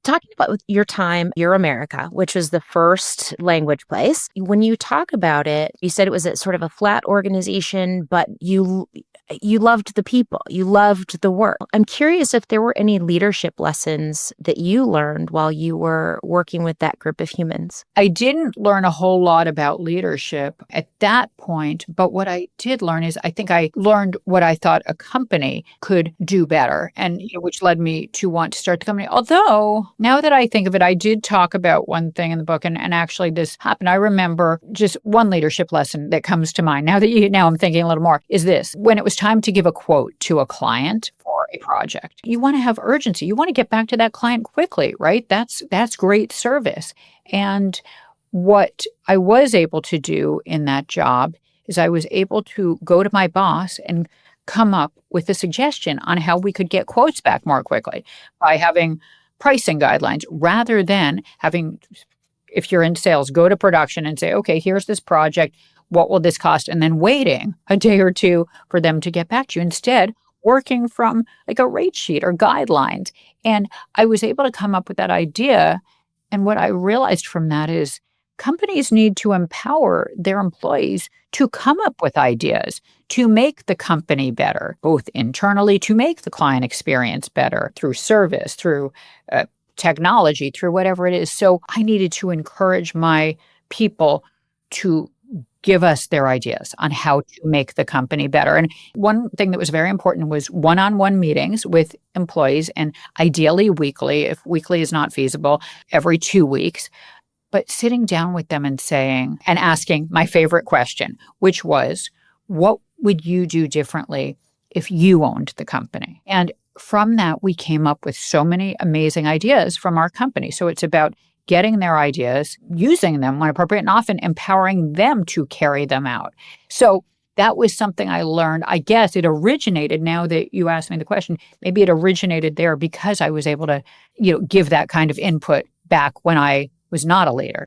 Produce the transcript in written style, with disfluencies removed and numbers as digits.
Talking about with your time, Your America, which was the first language place. When you talk about it, you said it was a sort of a flat organization, but you loved the people, you loved the work. I'm curious if there were any leadership lessons that you learned while you were working with that group of humans. I didn't learn a whole lot about leadership at that point, but what I did learn is I think I learned what I thought a company could do better, and which led me to want to start the company. Although, now that I think of it, I did talk about one thing in the book, and actually this happened. I remember just one leadership lesson that comes to mind now I'm thinking a little more, is this. When it was time to give a quote to a client for a project, you want to have urgency. You want to get back to that client quickly, right? That's great service. And what I was able to do in that job is I was able to go to my boss and come up with a suggestion on how we could get quotes back more quickly by having pricing guidelines rather than having, if you're in sales, go to production and say, okay, here's this project. What will this cost? And then waiting a day or two for them to get back to you. Instead, working from like a rate sheet or guidelines. And I was able to come up with that idea. And what I realized from that is companies need to empower their employees to come up with ideas to make the company better, both internally, to make the client experience better through service, through technology, through whatever it is. So I needed to encourage my people to give us their ideas on how to make the company better. And one thing that was very important was one-on-one meetings with employees, and ideally weekly, if weekly is not feasible, every 2 weeks, but sitting down with them and saying, and asking my favorite question, which was, what would you do differently if you owned the company? And from that, we came up with so many amazing ideas from our company. So it's about getting their ideas, using them when appropriate, and often empowering them to carry them out. So that was something I learned. I guess it originated, now that you asked me the question, maybe it originated there because I was able to, give that kind of input back when I was not a leader.